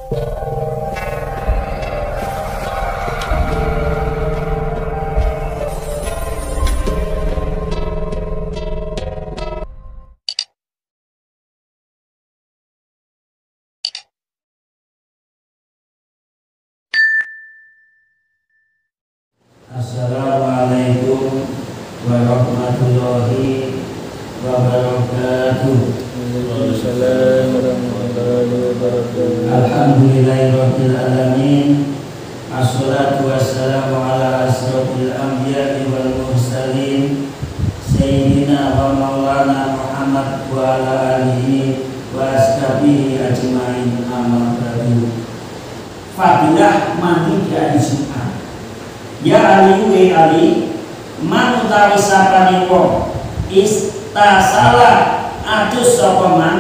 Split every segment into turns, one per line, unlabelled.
Assalamualaikum warahmatullahi wabarakatuh. Alhamdulillahirabbil alamin. Assalatu wassalamu ala asrofil anbiya'i wal mursalin sayyidina wa maulana Muhammad wa ala alihi wa ashabihi ajmain, amma ba'du. Fadilah mandi di hari Jumat. Ya Ali wa Ali man utawi sapane wong istasala atus sapa man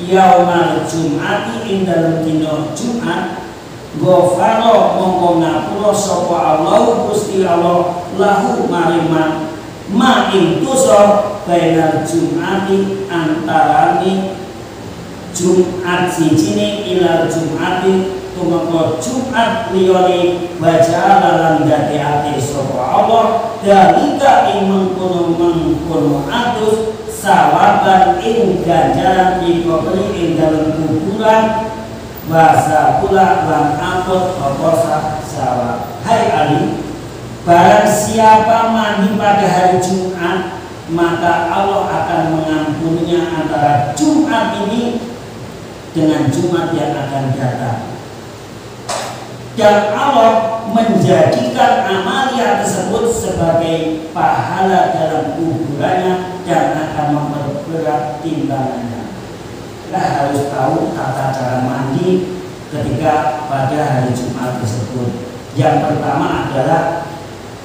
yaumal jum'ati ing dalem dina Jumat ghafara mongko ngapura sapa Allah Gusti Allah lahu mariman ma ing dosa bainal jum'ati antarane Jumat sijine ilal jum'ati tumeka Jumat liyane baca lan ndadekake sapa Allah dalika ing mengkono atus sawaban ing ganjaran dikopri ing dalem kuburan wasa pula lan ampun apa sawab. Hai Ali, barang siapa mandi pada hari Jumat maka Allah akan mengampuninya antara Jumat ini dengan Jumat yang akan datang. Dan Allah menjadikan amalia tersebut sebagai pahala dalam kuburannya dan akan memperberat timbangannya. Kita harus tahu tata cara mandi ketika pada hari Jumat tersebut. Yang pertama adalah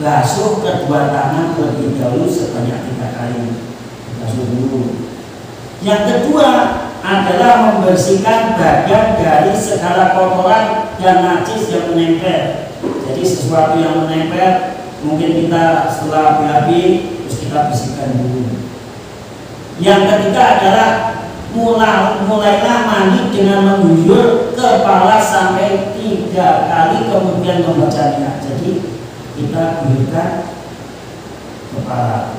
basuh kedua tangan terlebih dahulu sebanyak 3 kali. Basuh dulu. Yang kedua adalah membersihkan bagian dari segala kotoran dan najis yang menempel. Jadi sesuatu yang menempel mungkin kita setelah habis terus kita bersihkan dulu. Yang ketiga adalah mulailah mandi dengan mengguyur kepala sampai 3 kali kemudian membacanya. Jadi kita guyurkan kepala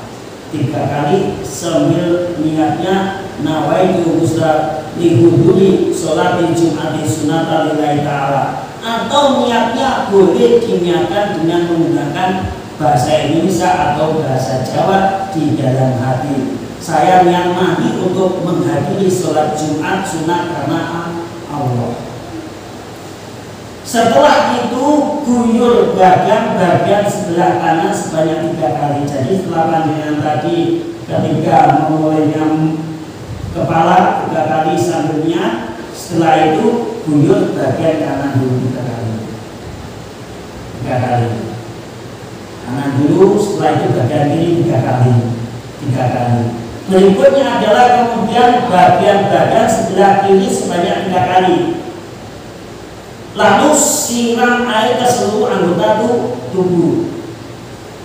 3 kali sambil niatnya nawaitu husra lihuduri sholati jum'ati sunata lillahi ta'ala, atau niatnya boleh diniatkan dengan menggunakan bahasa Indonesia atau bahasa Jawa di dalam hati. Saya niat mandi untuk menghadiri sholat Jumat sunat karena Allah. Setelah itu guyur bagian sebelah kanan sebanyak 3 kali. Jadi setelah pandangan tadi ketika memulai kepala 3 kali sambilnya, setelah itu guyur bagian kanan dulu 3 kali. 3 kali. Kanan dulu, setelah itu bagian kiri 3 kali. 3 kali. Berikutnya adalah kemudian bagian badan sebelah kiri sebanyak 3 kali. Lalu siram air ke seluruh anggota tubuh.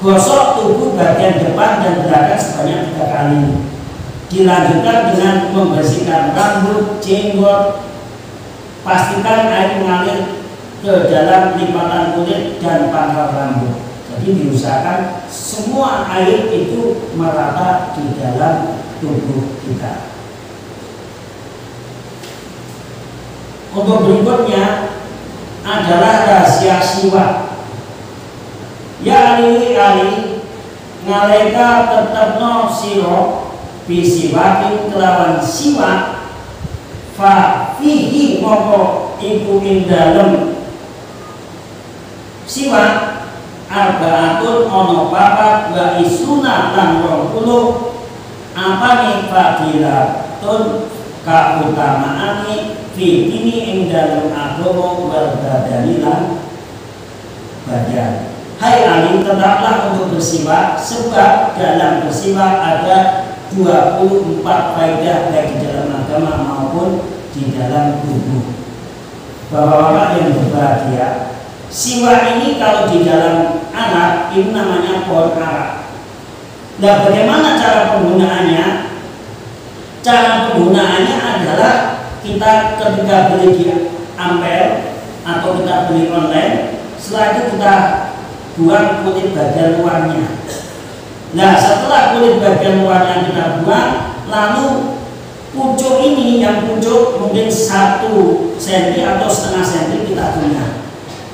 Gosok tubuh bagian depan dan belakang sebanyak 3 kali. Dilanjutkan dengan membersihkan rambut, jenggot. Pastikan air mengalir ke dalam lipatan kulit dan pangkal rambut. Jadi diusahakan semua air itu merata di dalam tubuh kita. Untuk berikutnya adalah rahasia siwak. Ya Ali ngaleka tetepno siro bisiwakin kelawan siwak fa fihi moko iku ing dalem siwak arba'atun ono papat wa isuna lan 20 apane fadilatun kautamaane fi ini ing dalem agama wal badanilan badan. Hai Ali, tetaplah untuk bersiwak sebab dalam bersiwak ada 24 faedah baik di dalam agama maupun di dalam tubuh. Bapak-bapak yang berbahagia, siwak ini kalau di dalam Arab ini namanya pohon arak. Nah, bagaimana cara penggunaannya? Cara penggunaannya adalah kita ketika beli di ampel atau kita beli online, setelah itu kita buang kulit bagian luarnya. Nah, setelah kulit bagian luarnya kita buang, lalu pucuk ini, yang pucuk mungkin 1 cm atau setengah cm kita punya.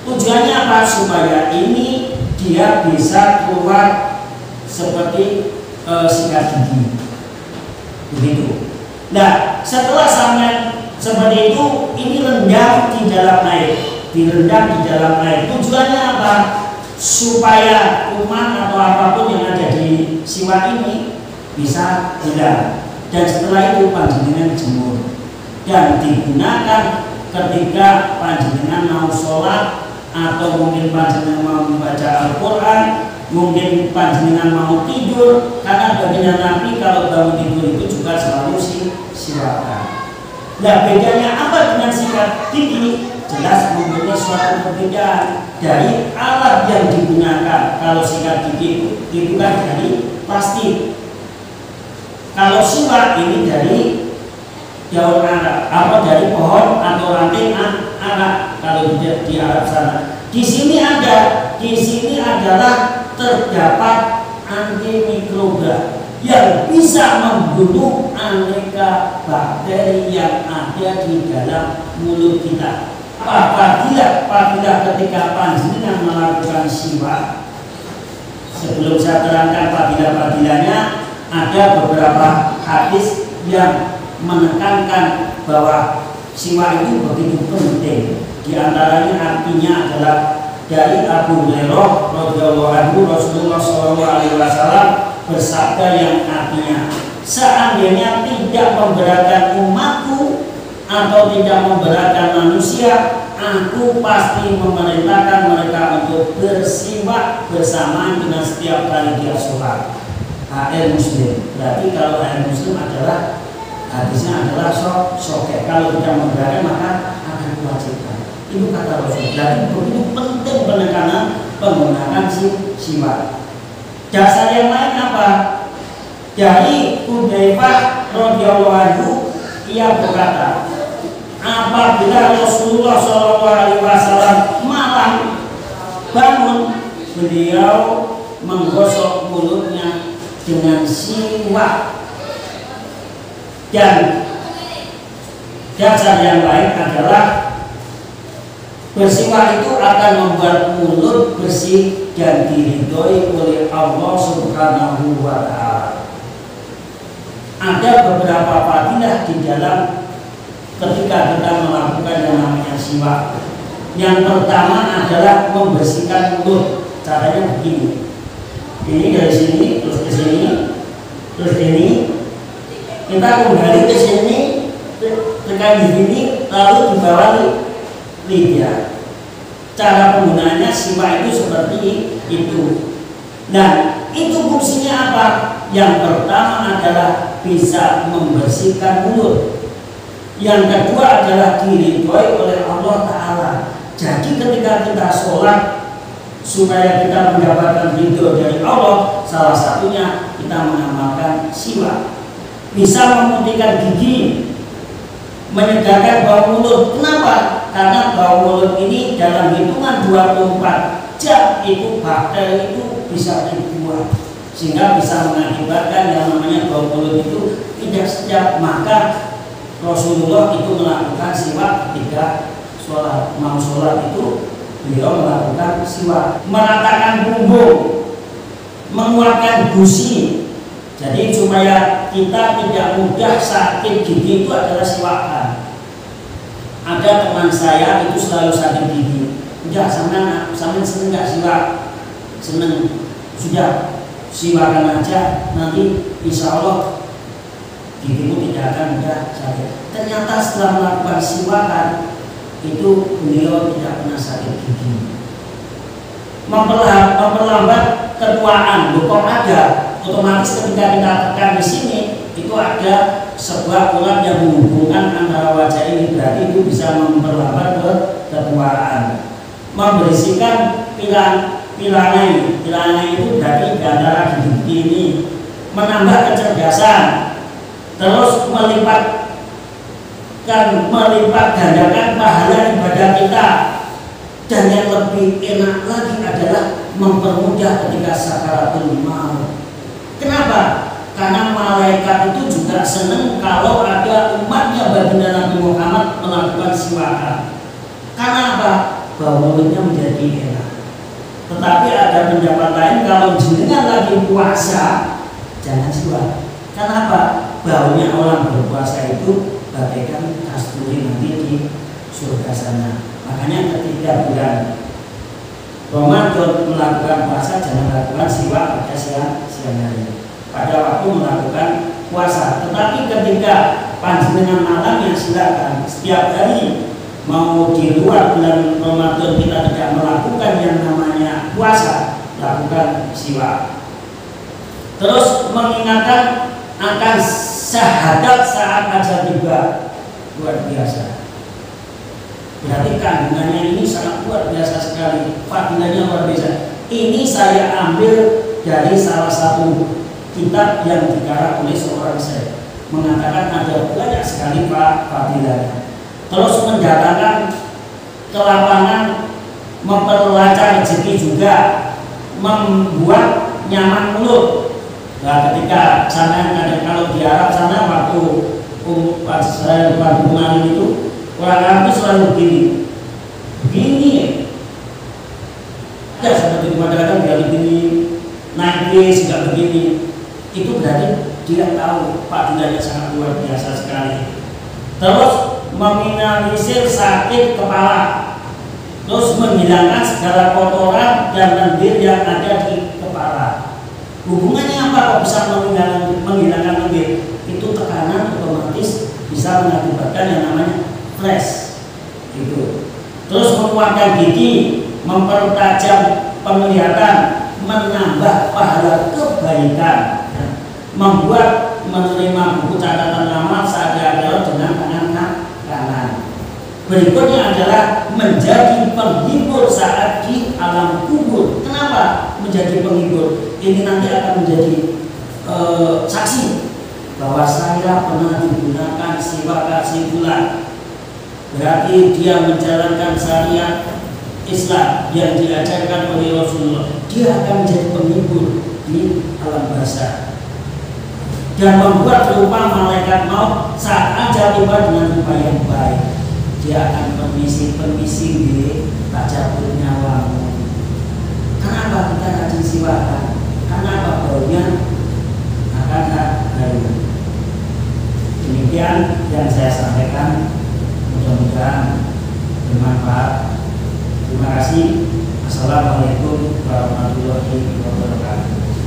Tujuannya apa? Supaya ini dia bisa keluar seperti sikat gigi. Begitu. Nah, setelah sampai seperti itu, ini rendam di dalam air, direndam di dalam air. Tujuannya apa? Supaya kuman atau apapun yang ada di siwak ini bisa hilang. Dan setelah itu panjenengan jemur dan digunakan ketika panjenengan mau sholat, atau mungkin panjenengan mau membaca Al-Quran, mungkin panjenengan mau tidur. Karena baginda Nabi kalau bangun tidur itu juga selalu siwakan. Nah, bedanya apa dengan sikat gigi? Jelas mempunyai suatu perbedaan dari alat yang digunakan. Kalau sikat gigi itu kan dari plastik. Kalau siwak ini dari daun arak, apa dari pohon atau ranting arak. Kalau di Arab sana, di sini adalah terdapat antimikroba yang bisa membunuh aneka bakteri yang ada di dalam mulut kita. Apabila ketika panjenengan melakukan siwak, sebelum saya terangkan fadilah-fadilahnya, ada beberapa hadis yang menekankan bahwa siwak itu begitu penting. Di antaranya artinya adalah dari Abu Hurairah radhiyallahu anhu, Rasulullah SAW bersabda yang artinya, seandainya tidak memberatkan umatku atau tidak memberatkan manusia, aku pasti memerintahkan mereka untuk bersiwak bersamaan dengan setiap kali dia sholat. Air Muslim. Berarti kalau air Muslim adalah hadisnya adalah soket. Kalau tidak memberatkan maka akan diwajibkan. Itu kata Rasul. Jadi begitu penting penekanan penggunaan siwak. Dasar yang lain apa? Dari Hudzaifah radhiyallahu anhu, ia berkata, apabila Rasulullah SAW malam bangun, beliau menggosok mulutnya dengan siwak. Dan dasar yang lain adalah bersiwak itu akan membuat mulut bersih dan diridhoi oleh Allah Subhanahu wa Ta'ala. Ada beberapa fadilah di dalam ketika kita melakukan yang namanya siwak. Yang pertama adalah membersihkan mulut. Caranya begini. Ini dari sini terus ke sini, terus ini. Kita kembali ke sini, tekan di sini, lalu di bawah lidah. Cara penggunaannya siwak itu seperti itu. Nah, itu fungsinya apa? Yang pertama adalah bisa membersihkan mulut. Yang kedua adalah diridhoi oleh Allah Ta'ala. Jadi ketika kita sholat, supaya kita mendapatkan ridho dari Allah, salah satunya kita mengamalkan siwak. Bisa memutihkan gigi, menyegarkan bau mulut. Kenapa? Karena bau mulut ini dalam hitungan 24 jam itu bakteri itu bisa dibuang, sehingga bisa mengakibatkan yang namanya bau mulut itu tidak sedap. Maka Rasulullah itu melakukan siwak ketika sholat. Mau sholat itu beliau melakukan siwak, meratakan punggung, mengeluarkan gusi. Jadi supaya kita tidak mudah sakit gigi itu adalah siwakan. Ada teman saya itu selalu sakit gigi. Udah sama seneng gak siwak? Seneng. Sudah siwakan aja, nanti insya Allah gigimu tidak akan mudah sakit. Ternyata setelah melakukan siwakan itu beliau tidak pernah sakit gigi. Memperlambat ketuaan, kok ada? Otomatis ketika kita tekan di sini itu ada sebuah urat yang menghubungkan antara wajah ini, berarti itu bisa memperlambat ketuaan. Membersihkan pilanai itu dari antara gigi ini, menambah kecerdasan, terus melipat gandakan pahala kita. Dan yang lebih enak lagi adalah mempermudah ketika sakaratul maut. Kenapa? Karena malaikat itu juga senang kalau ada umatnya baginda Nabi Muhammad melakukan siwakan. Karena apa? Bau mulutnya menjadi enak. Tetapi ada pendapat lain, kalau jenengan lagi puasa jangan siwak. Kenapa? Baunya orang berpuasa itu bagaikan kasturi nanti di surga sana. Makanya ketika bulan Ramadan melakukan puasa, jangan lakukan siwak pada siang hari, pada waktu melakukan puasa. Tetapi ketika panjenengan malamnya silakan. Setiap hari mau di luar bulan Ramadan kita tidak melakukan yang namanya puasa, lakukan siwak. Terus mengingatkan akan syahadat saat ajal tiba, luar biasa. Berarti kandungannya ini sangat luar biasa sekali, fadilahnya luar biasa. Ini saya ambil dari salah satu kitab yang dikarang oleh seorang syekh, mengatakan ada banyak sekali fadilahnya. Terus mendatangkan kelapangan, memperlancar rezeki juga, membuat nyaman mulut. Nah, ketika sana kalau di Arab sana waktu saya kemarin itu orang Arab itu selalu begini ya. Ada seperti kadang-kadang dia begini, naik bis juga begini. Itu berarti dia tahu fadilahnya sangat luar biasa sekali. Terus meminimalisir sakit kepala, terus menghilangkan segala kotoran dan lendir yang ada di kepala. Hubungannya apa kok bisa menghilangkan lendir? Itu tekanan otomatis bisa mengakibatkan yang namanya stres gitu. Terus menguatkan gigi, mempertajam penglihatan, menambah pahala kebaikan, membuat menerima buku catatan amal seadanya dengan tangan kanan. Berikutnya adalah menjadi penghibur saat di alam kubur. Kenapa menjadi penghibur? Ini nanti akan menjadi saksi bahwa saya pernah digunakan siwak bulan. Berarti dia menjalankan syariat Islam yang diajarkan oleh Rasulullah. Dia akan menjadi penghibur di alam barzakh dan membuat rupa malaikat maut saat ajal tiba dengan rupa yang baik. Dia akan permisi tak cabut nyawamu. Kenapa kita rajin siwakan? Karena apa? Baunya akan harum. Demikian yang saya sampaikan, mudah-mudahan bermanfaat. Terima kasih. Assalamualaikum warahmatullahi wabarakatuh.